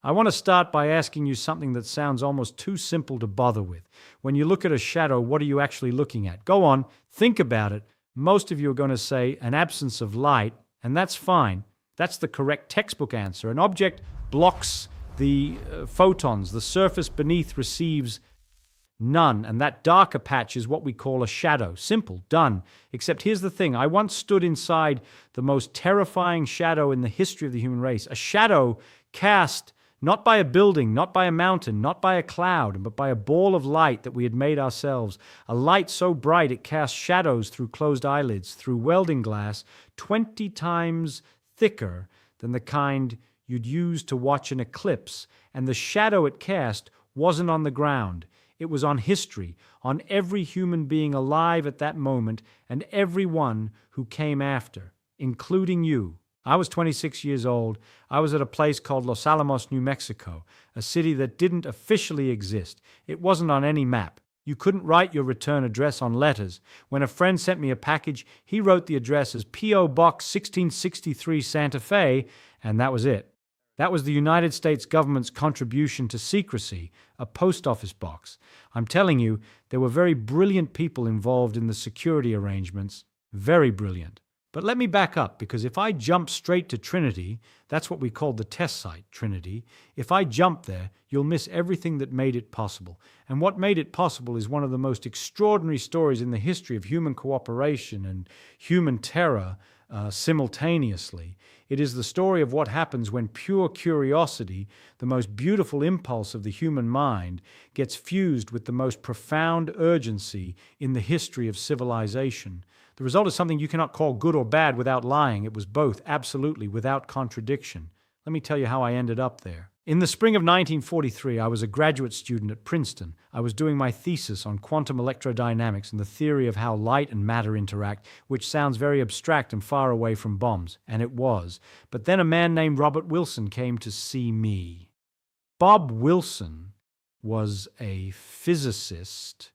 I want to start by asking you something that sounds almost too simple to bother with. When you look at a shadow, what are you actually looking at? Go on, think about it. Most of you are going to say an absence of light, and that's fine. That's the correct textbook answer. An object blocks the photons. The surface beneath receives none, and that darker patch is what we call a shadow. Simple, done. Except here's the thing. I once stood inside the most terrifying shadow in the history of the human race. A shadow cast not by a building, not by a mountain, not by a cloud, but by a ball of light that we had made ourselves. A light so bright it cast shadows through closed eyelids, through welding glass, 20 times thicker than the kind you'd use to watch an eclipse. And the shadow it cast wasn't on the ground. It was on history, on every human being alive at that moment and every one who came after, including you. I was 26 years old. I was at a place called Los Alamos, New Mexico, a city that didn't officially exist. It wasn't on any map. You couldn't write your return address on letters. When a friend sent me a package, he wrote the address as P.O. Box 1663 Santa Fe, and that was it. That was the United States government's contribution to secrecy, a post office box. I'm telling you, there were very brilliant people involved in the security arrangements. Very brilliant. But let me back up, because if I jump straight to Trinity, that's what we called the test site, Trinity. If I jump there, you'll miss everything that made it possible. And what made it possible is one of the most extraordinary stories in the history of human cooperation and human terror simultaneously. It is the story of what happens when pure curiosity, the most beautiful impulse of the human mind, gets fused with the most profound urgency in the history of civilization. The result is something you cannot call good or bad without lying. It was both, absolutely, without contradiction. Let me tell you how I ended up there. In the spring of 1943, I was a graduate student at Princeton. I was doing my thesis on quantum electrodynamics and the theory of how light and matter interact, which sounds very abstract and far away from bombs, and it was. But then a man named Robert Wilson came to see me. Bob Wilson was a physicist,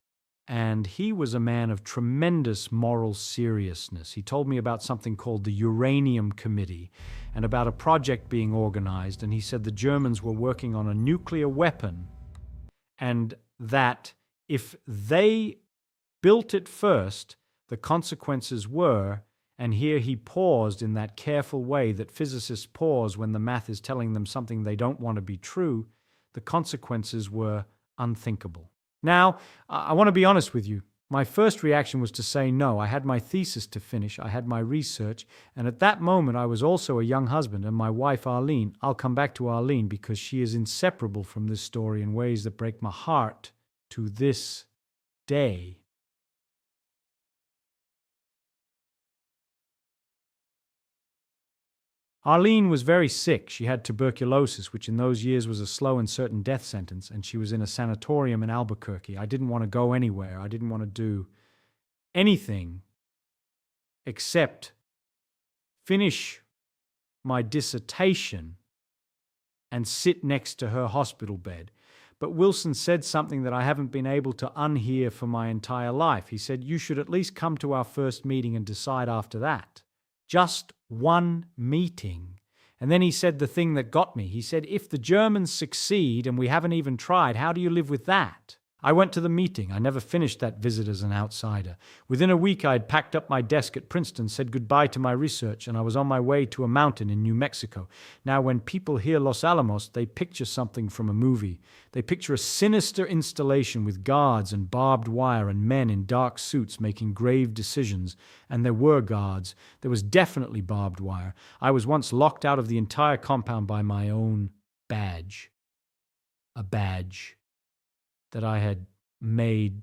and he was a man of tremendous moral seriousness. He told me about something called the Uranium Committee and about a project being organized, and he said the Germans were working on a nuclear weapon and that if they built it first, the consequences were, and here he paused in that careful way that physicists pause when the math is telling them something they don't want to be true, the consequences were unthinkable. Now, I want to be honest with you. My first reaction was to say no. I had my thesis to finish. I had my research. And at that moment, I was also a young husband. And my wife, Arline, I'll come back to Arline because she is inseparable from this story in ways that break my heart to this day. Arline was very sick. She had tuberculosis, which in those years was a slow and certain death sentence, and she was in a sanatorium in Albuquerque. I didn't want to go anywhere. I didn't want to do anything except finish my dissertation and sit next to her hospital bed. But Wilson said something that I haven't been able to unhear for my entire life. He said, "You should at least come to our first meeting and decide after that." Just one meeting. And then he said the thing that got me. He said, "If the Germans succeed and we haven't even tried, how do you live with that?" I went to the meeting. I never finished that visit as an outsider. Within a week, I had packed up my desk at Princeton, said goodbye to my research, and I was on my way to a mountain in New Mexico. Now, when people hear Los Alamos, they picture something from a movie. They picture a sinister installation with guards and barbed wire and men in dark suits making grave decisions. And there were guards. There was definitely barbed wire. I was once locked out of the entire compound by my own badge. A badge that I had made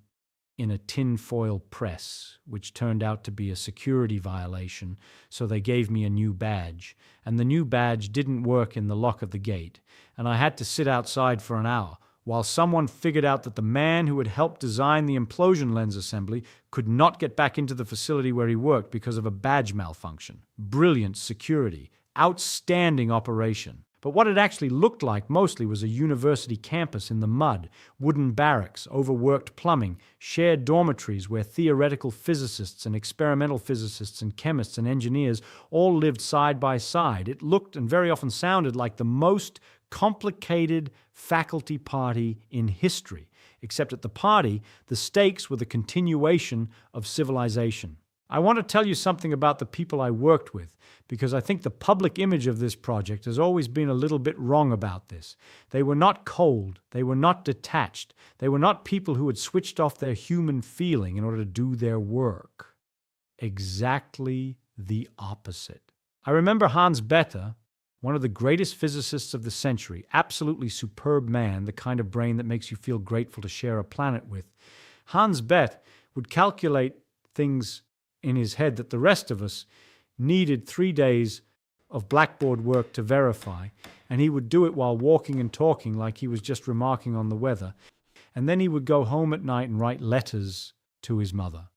in a tinfoil press, which turned out to be a security violation, so they gave me a new badge. And the new badge didn't work in the lock of the gate, and I had to sit outside for an hour, while someone figured out that the man who had helped design the implosion lens assembly could not get back into the facility where he worked because of a badge malfunction. Brilliant security. Outstanding operation. But what it actually looked like mostly was a university campus in the mud, wooden barracks, overworked plumbing, shared dormitories where theoretical physicists and experimental physicists and chemists and engineers all lived side by side. It looked and very often sounded like the most complicated faculty party in history, except at the party, the stakes were the continuation of civilization. I want to tell you something about the people I worked with, because I think the public image of this project has always been a little bit wrong about this. They were not cold. They were not detached. They were not people who had switched off their human feeling in order to do their work. Exactly the opposite. I remember Hans Bethe, one of the greatest physicists of the century, absolutely superb man, the kind of brain that makes you feel grateful to share a planet with. Hans Bethe would calculate things in his head that the rest of us needed 3 days of blackboard work to verify, and he would do it while walking and talking like he was just remarking on the weather. And then he would go home at night and write letters to his mother.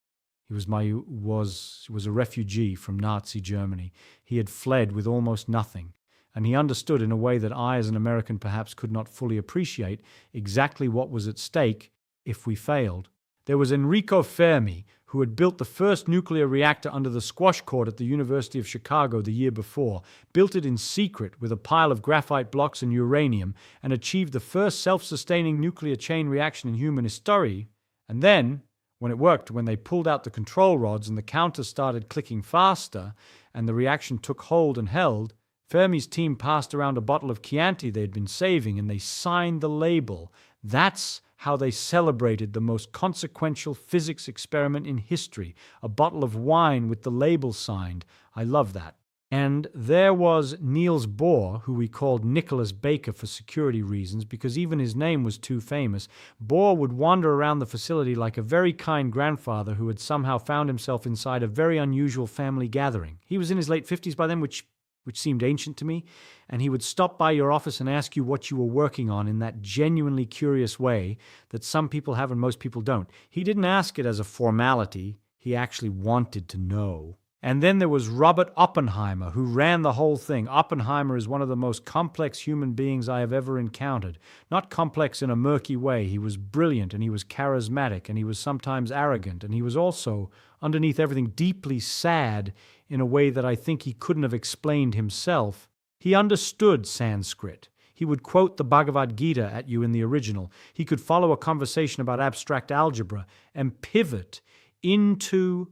He was a refugee from Nazi Germany. He had fled with almost nothing, and he understood in a way that I, as an American, perhaps could not fully appreciate exactly what was at stake if we failed. There was Enrico Fermi, who had built the first nuclear reactor under the squash court at the University of Chicago the year before, built it in secret with a pile of graphite blocks and uranium, and achieved the first self-sustaining nuclear chain reaction in human history. And then, when it worked, when they pulled out the control rods and the counter started clicking faster, and the reaction took hold and held, Fermi's team passed around a bottle of Chianti they had been saving, and they signed the label. That's how they celebrated the most consequential physics experiment in history, a bottle of wine with the label signed. I love that. And there was Niels Bohr, who we called Nicholas Baker for security reasons, because even his name was too famous. Bohr would wander around the facility like a very kind grandfather who had somehow found himself inside a very unusual family gathering. He was in his late 50s by then, which seemed ancient to me, and he would stop by your office and ask you what you were working on in that genuinely curious way that some people have and most people don't. He didn't ask it as a formality. He actually wanted to know. And then there was Robert Oppenheimer, who ran the whole thing. Oppenheimer is one of the most complex human beings I have ever encountered. Not complex in a murky way. He was brilliant, and he was charismatic, and he was sometimes arrogant, and he was also, underneath everything, deeply sad in a way that I think he couldn't have explained himself. He understood Sanskrit. He would quote the Bhagavad Gita at you in the original. He could follow a conversation about abstract algebra and pivot into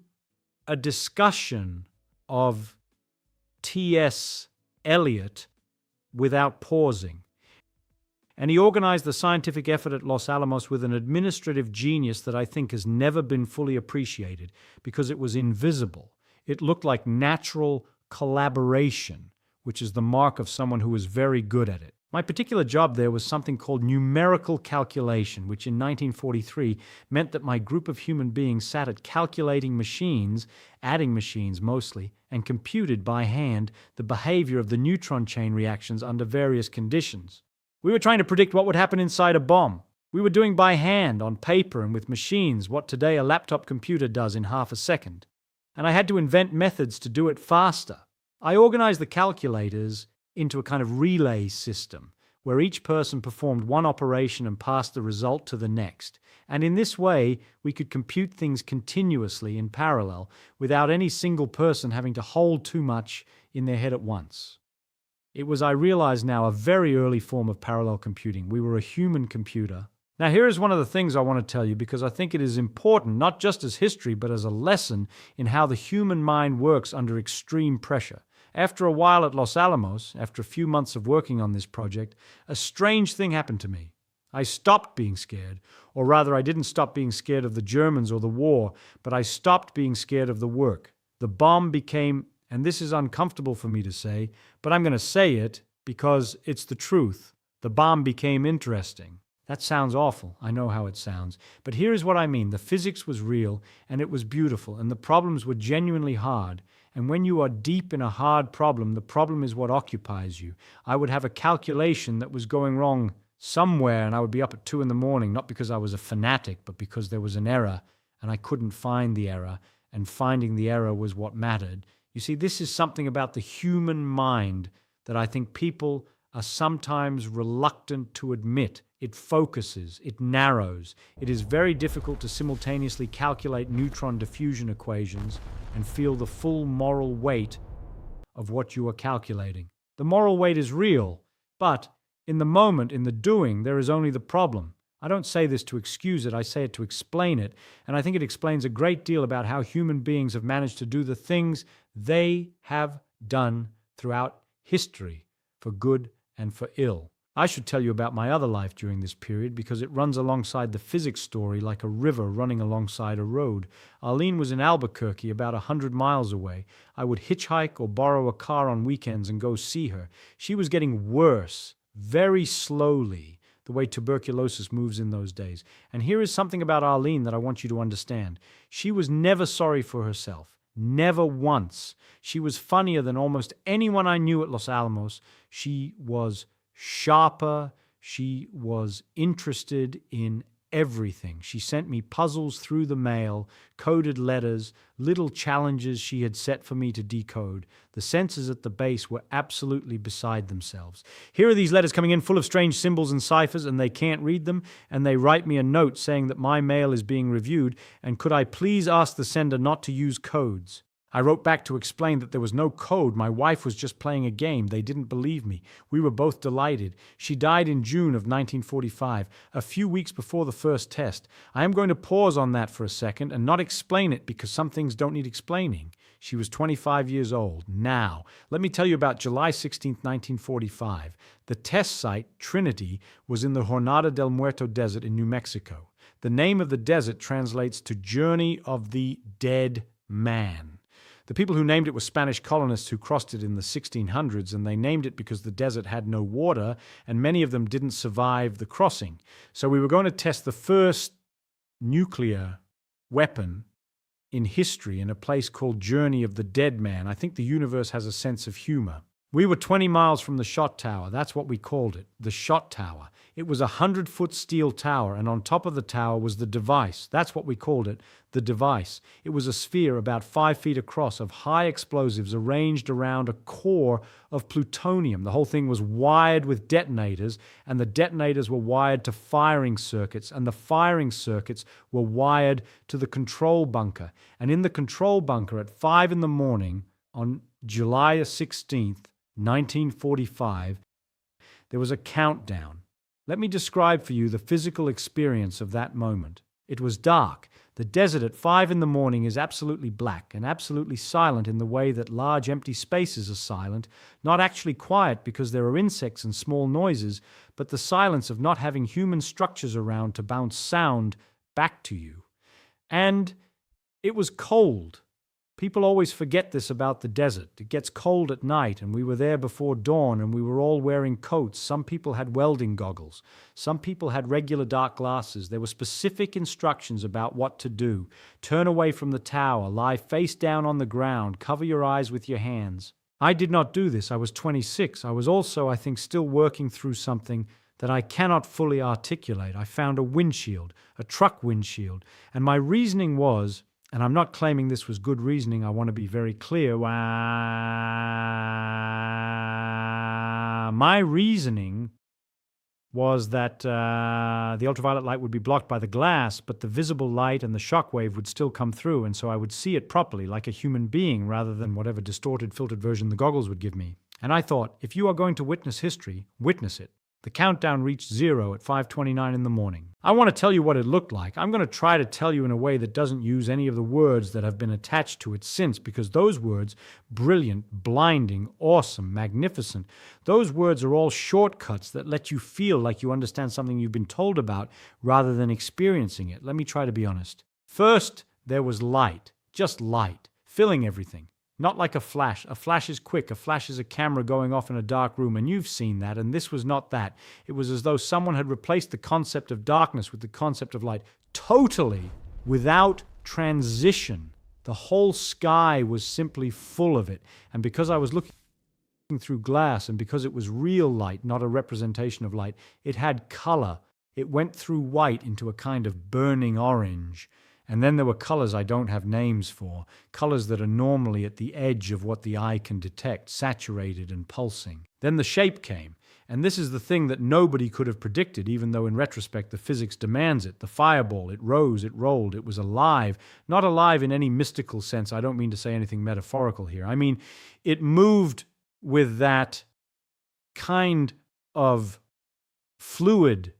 a discussion of T.S. Eliot without pausing. And he organized the scientific effort at Los Alamos with an administrative genius that I think has never been fully appreciated because it was invisible. It looked like natural collaboration, which is the mark of someone who is very good at it. My particular job there was something called numerical calculation, which in 1943 meant that my group of human beings sat at calculating machines, adding machines mostly, and computed by hand the behavior of the neutron chain reactions under various conditions. We were trying to predict what would happen inside a bomb. We were doing by hand, on paper, and with machines, what today a laptop computer does in half a second. And I had to invent methods to do it faster. I organized the calculators into a kind of relay system where each person performed one operation and passed the result to the next. And in this way, we could compute things continuously in parallel without any single person having to hold too much in their head at once. It was, I realize now, a very early form of parallel computing. We were a human computer. Now, here is one of the things I want to tell you because I think it is important, not just as history, but as a lesson in how the human mind works under extreme pressure. After a while at Los Alamos, after a few months of working on this project, a strange thing happened to me. I stopped being scared, or rather I didn't stop being scared of the Germans or the war, but I stopped being scared of the work. The bomb became, and this is uncomfortable for me to say, but I'm going to say it because it's the truth. The bomb became interesting. That sounds awful. I know how it sounds. But here is what I mean. The physics was real, and it was beautiful, and the problems were genuinely hard. And when you are deep in a hard problem, the problem is what occupies you. I would have a calculation that was going wrong somewhere, and I would be up at 2 a.m, not because I was a fanatic, but because there was an error, and I couldn't find the error, and finding the error was what mattered. You see, this is something about the human mind that I think people are sometimes reluctant to admit. It focuses, it narrows. It is very difficult to simultaneously calculate neutron diffusion equations and feel the full moral weight of what you are calculating. The moral weight is real, but In the moment, in the doing, there is only the problem. I don't say this to excuse it, I say it to explain it, and I think it explains a great deal about how human beings have managed to do the things they have done throughout history, for good and for ill. I should tell you about my other life during this period because it runs alongside the physics story like a river running alongside a road. Arline was in Albuquerque, about 100 miles away. I would hitchhike or borrow a car on weekends and go see her. She was getting worse, very slowly, the way tuberculosis moves in those days. And here is something about Arline that I want you to understand. She was never sorry for herself. Never once. She was funnier than almost anyone I knew at Los Alamos. She was sharper. She was interested in everything. She sent me puzzles through the mail, coded letters, little challenges she had set for me to decode. The sensors at the base were absolutely beside themselves. Here are these letters coming in full of strange symbols and ciphers, and they can't read them, and they write me a note saying that my mail is being reviewed, and could I please ask the sender not to use codes. I wrote back to explain that there was no code. My wife was just playing a game. They didn't believe me. We were both delighted. She died in June of 1945, a few weeks before the first test. I am going to pause on that for a second and not explain it because some things don't need explaining. She was 25 years old. Now, let me tell you about July 16, 1945. The test site, Trinity, was in the Jornada del Muerto Desert in New Mexico. The name of the desert translates to Journey of the Dead Man. The people who named it were Spanish colonists who crossed it in the 1600s, and they named it because the desert had no water, and many of them didn't survive the crossing. So we were going to test the first nuclear weapon in history in a place called Journey of the Dead Man. I think the universe has a sense of humor. We were 20 miles from the shot tower. That's what we called it, the shot tower. It was a 100-foot steel tower, and on top of the tower was the device. That's what we called it, the device. It was a sphere about 5 feet across of high explosives arranged around a core of plutonium. The whole thing was wired with detonators, and the detonators were wired to firing circuits, and the firing circuits were wired to the control bunker. And in the control bunker at 5 in the morning on July 16th, 1945, there was a countdown. Let me describe for you the physical experience of that moment. It was dark. The desert at 5 in the morning is absolutely black and absolutely silent in the way that large empty spaces are silent, not actually quiet because there are insects and small noises, but the silence of not having human structures around to bounce sound back to you. And it was cold. People always forget this about the desert. It gets cold at night, and we were there before dawn, and we were all wearing coats. Some people had welding goggles. Some people had regular dark glasses. There were specific instructions about what to do. Turn away from the tower, lie face down on the ground, cover your eyes with your hands. I did not do this. I was 26. I was also, I think, still working through something that I cannot fully articulate. I found a windshield, a truck windshield, and my reasoning was, and I'm not claiming this was good reasoning, I want to be very clear. My reasoning was that the ultraviolet light would be blocked by the glass, but the visible light and the shock wave would still come through, and so I would see it properly, like a human being, rather than whatever distorted, filtered version the goggles would give me. And I thought, if you are going to witness history, witness it. The countdown reached 0 at 5:29 in the morning. I want to tell you what it looked like. I'm going to try to tell you in a way that doesn't use any of the words that have been attached to it since, because those words, brilliant, blinding, awesome, magnificent, those words are all shortcuts that let you feel like you understand something you've been told about rather than experiencing it. Let me try to be honest. First, there was light, just light, filling everything. Not like a flash. A flash is quick. A flash is a camera going off in a dark room, and you've seen that, and this was not that. It was as though someone had replaced the concept of darkness with the concept of light, totally without transition. The whole sky was simply full of it, and because I was looking through glass, and because it was real light, not a representation of light, it had color. It went through white into a kind of burning orange. And then there were colors I don't have names for, colors that are normally at the edge of what the eye can detect, saturated and pulsing. Then the shape came, and this is the thing that nobody could have predicted, even though in retrospect the physics demands it. The fireball, it rose, it rolled, it was alive. Not alive in any mystical sense. I don't mean to say anything metaphorical here. I mean, it moved with that kind of fluid,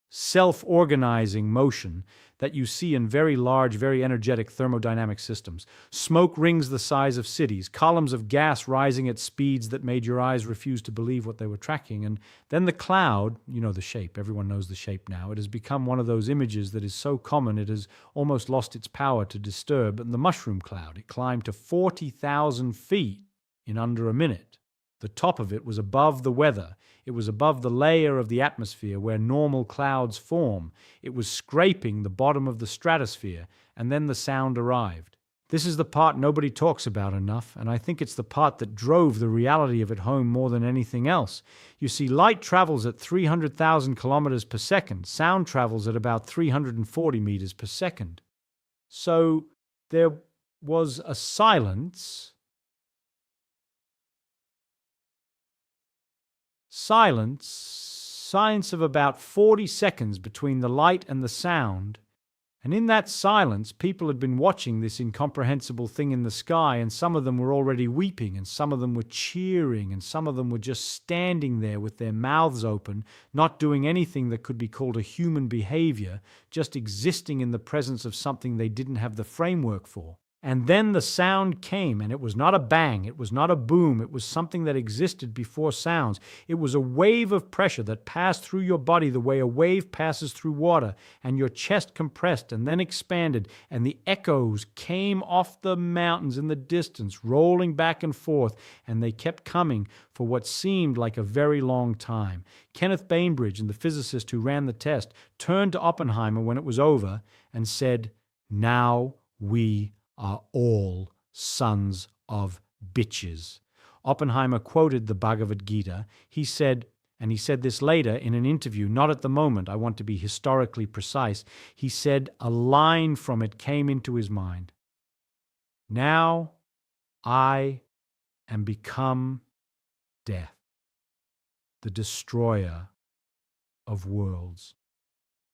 self-organizing motion that you see in very large, very energetic thermodynamic systems. Smoke rings the size of cities, columns of gas rising at speeds that made your eyes refuse to believe what they were tracking. And then the cloud, you know the shape, everyone knows the shape now. It has become one of those images that is so common it has almost lost its power to disturb. And the mushroom cloud, it climbed to 40,000 feet in under a minute. The top of it was above the weather. It was above the layer of the atmosphere where normal clouds form. It was scraping the bottom of the stratosphere, and then the sound arrived. This is the part nobody talks about enough, and I think it's the part that drove the reality of it home more than anything else. You see, light travels at 300,000 kilometers per second. Sound travels at about 340 meters per second. So there was a silence of about 40 seconds between the light and the sound, and in that silence people had been watching this incomprehensible thing in the sky, and some of them were already weeping, and some of them were cheering, and some of them were just standing there with their mouths open, not doing anything that could be called a human behavior, just existing in the presence of something they didn't have the framework for. And then the sound came, and it was not a bang, it was not a boom, it was something that existed before sounds. It was a wave of pressure that passed through your body the way a wave passes through water, and your chest compressed and then expanded, and the echoes came off the mountains in the distance, rolling back and forth, and they kept coming for what seemed like a very long time. Kenneth Bainbridge, and the physicist who ran the test, turned to Oppenheimer when it was over and said, "Now we are all sons of bitches." Oppenheimer quoted the Bhagavad Gita. He said, and he said this later in an interview, not at the moment, I want to be historically precise, he said a line from it came into his mind. "Now I am become death, the destroyer of worlds."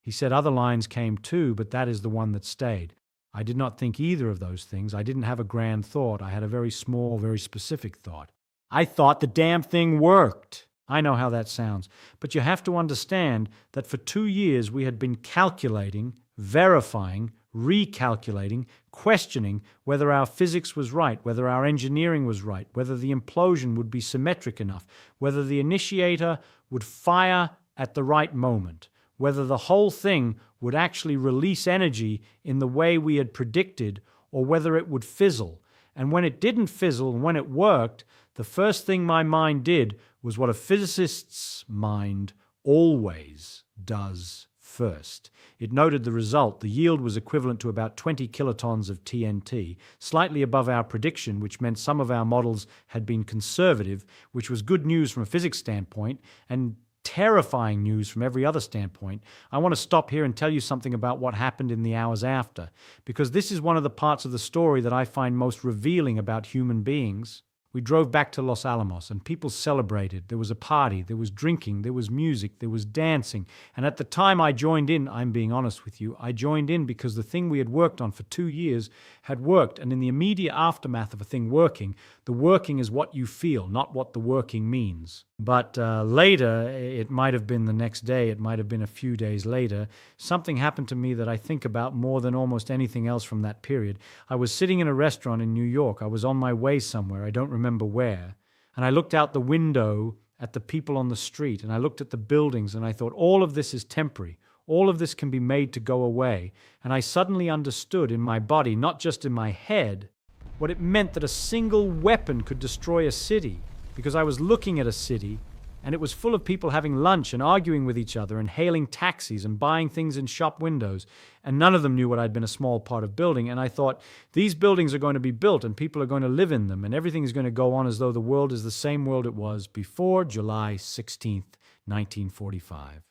He said other lines came too, but that is the one that stayed. I did not think either of those things. I didn't have a grand thought. I had a very small, very specific thought. I thought the damn thing worked. I know how that sounds. But you have to understand that for 2 years we had been calculating, verifying, recalculating, questioning whether our physics was right, whether our engineering was right, whether the implosion would be symmetric enough, whether the initiator would fire at the right moment, whether the whole thing would actually release energy in the way we had predicted, or whether it would fizzle. And when it didn't fizzle, and when it worked, the first thing my mind did was what a physicist's mind always does first. It noted the result. The yield was equivalent to about 20 kilotons of TNT, slightly above our prediction, which meant some of our models had been conservative, which was good news from a physics standpoint, and terrifying news from every other standpoint. I want to stop here and tell you something about what happened in the hours after, because this is one of the parts of the story that I find most revealing about human beings. We drove back to Los Alamos, and people celebrated. There was a party, there was drinking, there was music, there was dancing. And at the time I joined in, I'm being honest with you, I joined in because the thing we had worked on for 2 years had worked. And in the immediate aftermath of a thing working, the working is what you feel, not what the working means. But later, it might have been the next day, it might have been a few days later, something happened to me that I think about more than almost anything else from that period. I was sitting in a restaurant in New York. I was on my way somewhere, I don't remember where. And I looked out the window at the people on the street, and I looked at the buildings, and I thought, all of this is temporary. All of this can be made to go away. And I suddenly understood in my body, not just in my head, what it meant that a single weapon could destroy a city. Because I was looking at a city, and it was full of people having lunch and arguing with each other and hailing taxis and buying things in shop windows, and none of them knew what I'd been a small part of building. And I thought, these buildings are going to be built and people are going to live in them, and everything is going to go on as though the world is the same world it was before July 16th, 1945.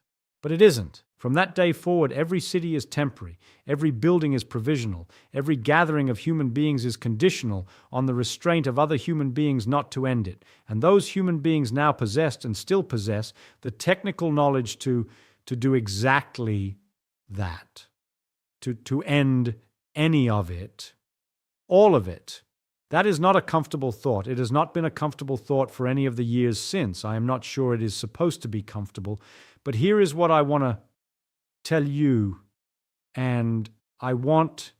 But it isn't. From that day forward, every city is temporary, every building is provisional, every gathering of human beings is conditional on the restraint of other human beings not to end it. And those human beings now possessed and still possess the technical knowledge to do exactly that, to end any of it, all of it, That is not a comfortable thought. It has not been a comfortable thought for any of the years since. I am not sure it is supposed to be comfortable. But here is what I want to tell you, and I want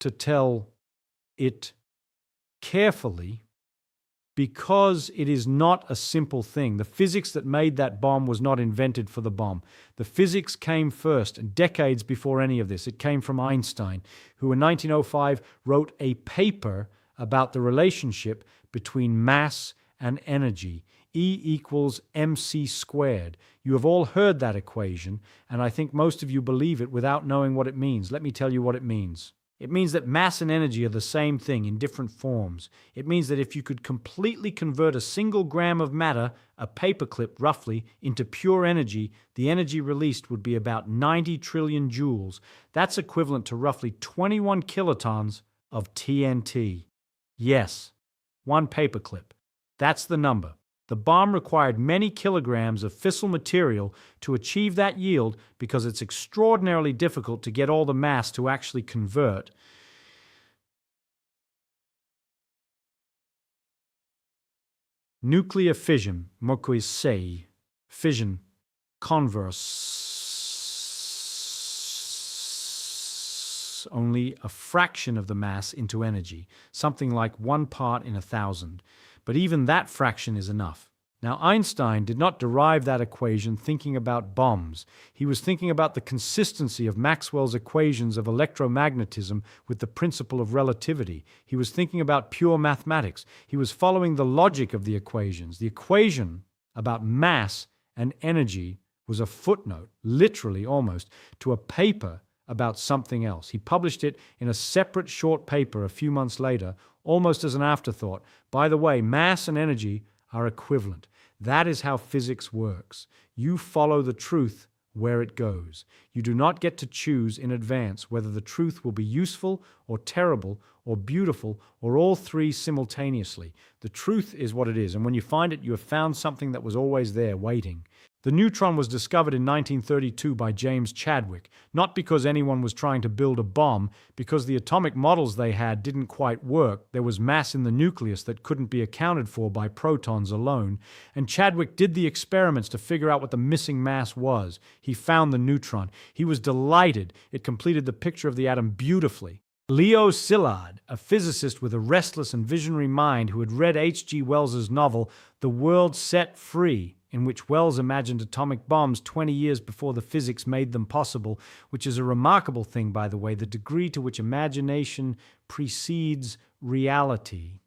to tell it carefully because it is not a simple thing. The physics that made that bomb was not invented for the bomb. The physics came first, decades before any of this. It came from Einstein, who in 1905 wrote a paper about the relationship between mass and energy. E equals mc squared. You have all heard that equation, and I think most of you believe it without knowing what it means. Let me tell you what it means. It means that mass and energy are the same thing in different forms. It means that if you could completely convert a single gram of matter, a paperclip roughly, into pure energy, the energy released would be about 90 trillion joules. That's equivalent to roughly 21 kilotons of TNT. Yes, one paperclip. That's the number. The bomb required many kilograms of fissile material to achieve that yield because it's extraordinarily difficult to get all the mass to actually convert. Nuclear fission, moquis sei, fission, converts only a fraction of the mass into energy, something like 1 part in 1,000. But even that fraction is enough. Now, Einstein did not derive that equation thinking about bombs. He was thinking about the consistency of Maxwell's equations of electromagnetism with the principle of relativity. He was thinking about pure mathematics. He was following the logic of the equations. The equation about mass and energy was a footnote, literally almost, to a paper about something else. He published it in a separate short paper a few months later, almost as an afterthought. By the way, mass and energy are equivalent. That is how physics works. You follow the truth where it goes. You do not get to choose in advance whether the truth will be useful or terrible or beautiful or all three simultaneously. The truth is what it is, and when you find it, you have found something that was always there waiting. The neutron was discovered in 1932 by James Chadwick, not because anyone was trying to build a bomb, because the atomic models they had didn't quite work. There was mass in the nucleus that couldn't be accounted for by protons alone, and Chadwick did the experiments to figure out what the missing mass was. He found the neutron. He was delighted. It completed the picture of the atom beautifully. Leo Szilard, a physicist with a restless and visionary mind who had read H.G. Wells's novel The World Set Free, in which Wells imagined atomic bombs 20 years before the physics made them possible, which is a remarkable thing, by the way, the degree to which imagination precedes reality.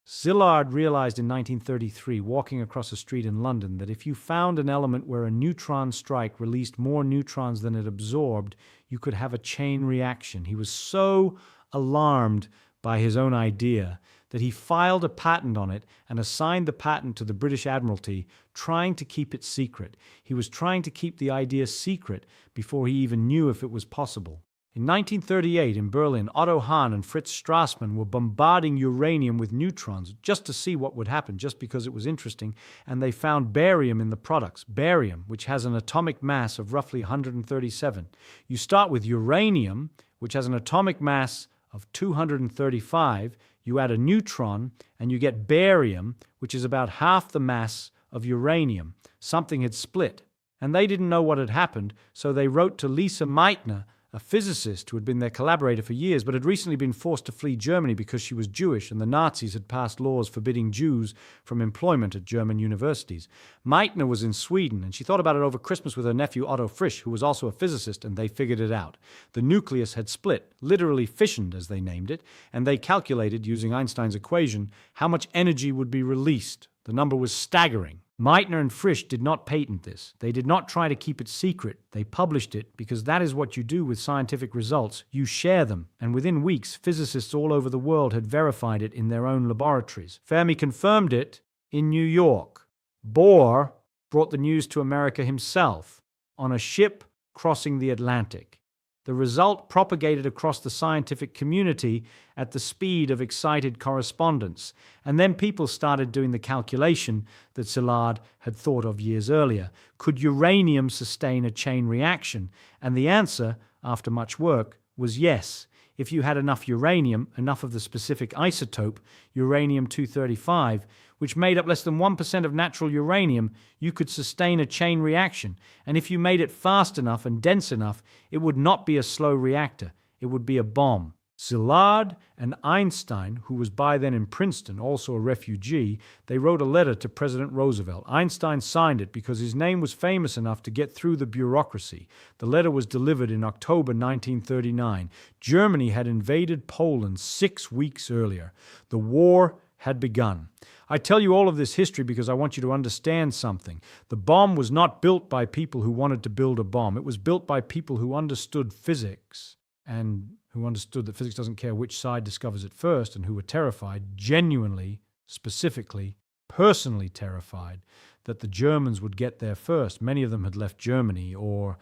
Szilard realized in 1933, walking across a street in London, that if you found an element where a neutron strike released more neutrons than it absorbed, you could have a chain reaction. He was so alarmed by his own idea that he filed a patent on it and assigned the patent to the British Admiralty, trying to keep it secret. He was trying to keep the idea secret before he even knew if it was possible. In 1938, in Berlin, Otto Hahn and Fritz Strassmann were bombarding uranium with neutrons just to see what would happen, just because it was interesting, and they found barium in the products. Barium, which has an atomic mass of roughly 137. You start with uranium, which has an atomic mass of 235, you add a neutron, and you get barium, which is about half the mass of uranium. Something had split, and they didn't know what had happened, so they wrote to Lise Meitner, a physicist who had been their collaborator for years but had recently been forced to flee Germany because she was Jewish and the Nazis had passed laws forbidding Jews from employment at German universities. Meitner was in Sweden, and she thought about it over Christmas with her nephew Otto Frisch, who was also a physicist, and they figured it out. The nucleus had split, literally fissioned as they named it, and they calculated, using Einstein's equation, how much energy would be released. The number was staggering. Meitner and Frisch did not patent this. They did not try to keep it secret. They published it because that is what you do with scientific results. You share them. And within weeks, physicists all over the world had verified it in their own laboratories. Fermi confirmed it in New York. Bohr brought the news to America himself on a ship crossing the Atlantic. The result propagated across the scientific community at the speed of excited correspondence. And then people started doing the calculation that Szilard had thought of years earlier. Could uranium sustain a chain reaction? And the answer, after much work, was yes. if you had enough uranium, enough of the specific isotope, uranium-235, which made up less than 1% of natural uranium, you could sustain a chain reaction. And if you made it fast enough and dense enough, it would not be a slow reactor. It would be a bomb. Szilard and Einstein, who was by then in Princeton, also a refugee, they wrote a letter to President Roosevelt. Einstein signed it because his name was famous enough to get through the bureaucracy. The letter was delivered in October 1939. Germany had invaded Poland 6 weeks earlier. The war had begun. I tell you all of this history because I want you to understand something. The bomb was not built by people who wanted to build a bomb. It was built by people who understood physics and who understood that physics doesn't care which side discovers it first, and who were terrified, genuinely, specifically, personally terrified, that the Germans would get there first. Many of them had left Germany or,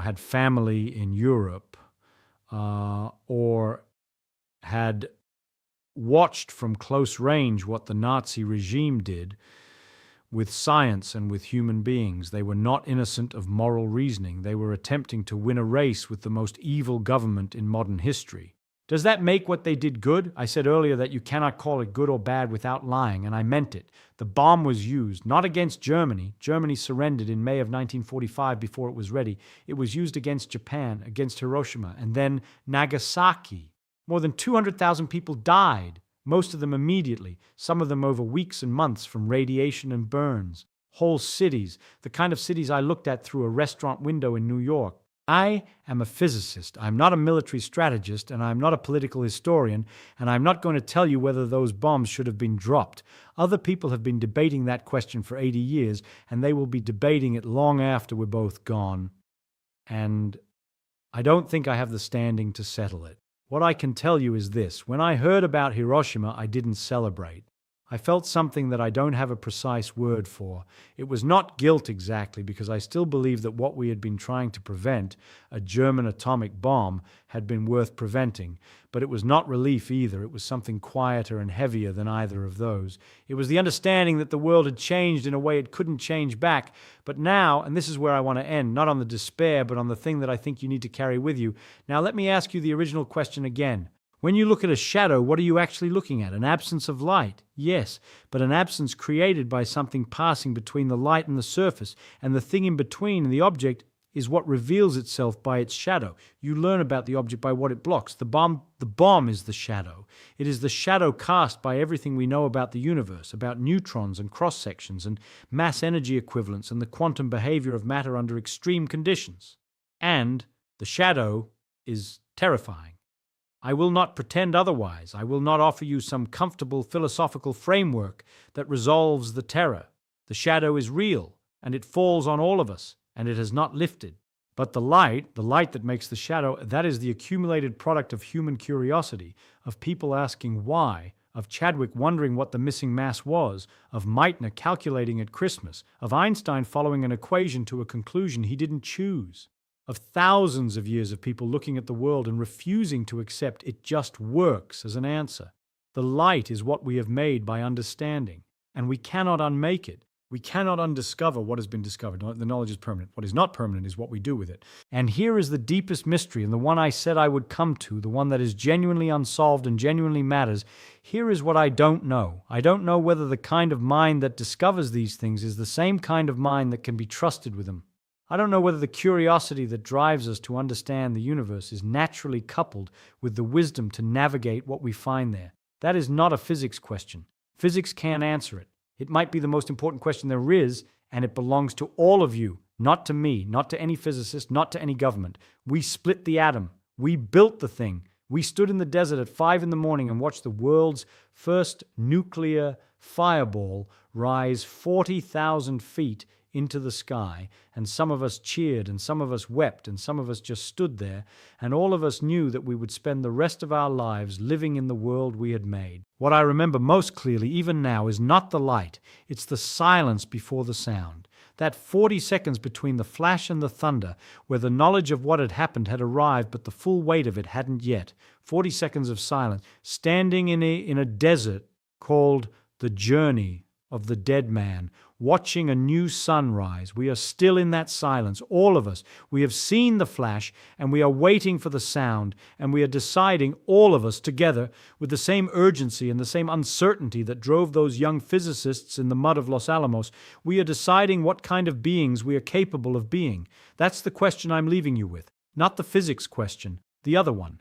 had family in Europe or had watched from close range what the Nazi regime did with science and with human beings. They were not innocent of moral reasoning. They were attempting to win a race with the most evil government in modern history. Does that make what they did good? I said earlier that you cannot call it good or bad without lying, and I meant it. The bomb was used, not against Germany. Germany surrendered in May of 1945 before it was ready. It was used against Japan, against Hiroshima, and then Nagasaki. More than 200,000 people died. Most of them immediately, some of them over weeks and months from radiation and burns. Whole cities, the kind of cities I looked at through a restaurant window in New York. I am a physicist. I'm not a military strategist, and I'm not a political historian, and I'm not going to tell you whether those bombs should have been dropped. Other people have been debating that question for 80 years, and they will be debating it long after we're both gone. And I don't think I have the standing to settle it. What I can tell you is this. When I heard about Hiroshima, I didn't celebrate. I felt something that I don't have a precise word for. It was not guilt exactly, because I still believe that what we had been trying to prevent, a German atomic bomb, had been worth preventing. But it was not relief either. It was something quieter and heavier than either of those. It was the understanding that the world had changed in a way it couldn't change back. But now, and this is where I want to end, not on the despair, but on the thing that I think you need to carry with you. Now let me ask you the original question again. When you look at a shadow, what are you actually looking at? An absence of light? Yes, but an absence created by something passing between the light and the surface, and the thing in between, the object, is what reveals itself by its shadow. You learn about the object by what it blocks. The bomb is the shadow. It is the shadow cast by everything we know about the universe, about neutrons and cross-sections and mass energy equivalents and the quantum behavior of matter under extreme conditions. And the shadow is terrifying. I will not pretend otherwise. I will not offer you some comfortable philosophical framework that resolves the terror. The shadow is real, and it falls on all of us, and it has not lifted. But the light that makes the shadow, that is the accumulated product of human curiosity, of people asking why, of Chadwick wondering what the missing mass was, of Meitner calculating at Christmas, of Einstein following an equation to a conclusion he didn't choose, of thousands of years of people looking at the world and refusing to accept it just works as an answer. The light is what we have made by understanding, and we cannot unmake it. We cannot undiscover what has been discovered. The knowledge is permanent. What is not permanent is what we do with it. And here is the deepest mystery, and the one I said I would come to, the one that is genuinely unsolved and genuinely matters. Here is what I don't know. I don't know whether the kind of mind that discovers these things is the same kind of mind that can be trusted with them. I don't know whether the curiosity that drives us to understand the universe is naturally coupled with the wisdom to navigate what we find there. That is not a physics question. Physics can't answer it. It might be the most important question there is, and it belongs to all of you, not to me, not to any physicist, not to any government. We split the atom. We built the thing. We stood in the desert at 5 a.m. and watched the world's first nuclear fireball rise 40,000 feet into the sky, and some of us cheered, and some of us wept, and some of us just stood there, and all of us knew that we would spend the rest of our lives living in the world we had made. What I remember most clearly, even now, is not the light, it's the silence before the sound. That 40 seconds between the flash and the thunder, where the knowledge of what had happened had arrived, but the full weight of it hadn't yet. 40 seconds of silence, standing in a desert called the journey of the dead man, watching a new sunrise. We are still in that silence, all of us. We have seen the flash, and we are waiting for the sound, and we are deciding, all of us together, with the same urgency and the same uncertainty that drove those young physicists in the mud of Los Alamos. We are deciding what kind of beings we are capable of being. That's the question I'm leaving you with, not the physics question, the other one.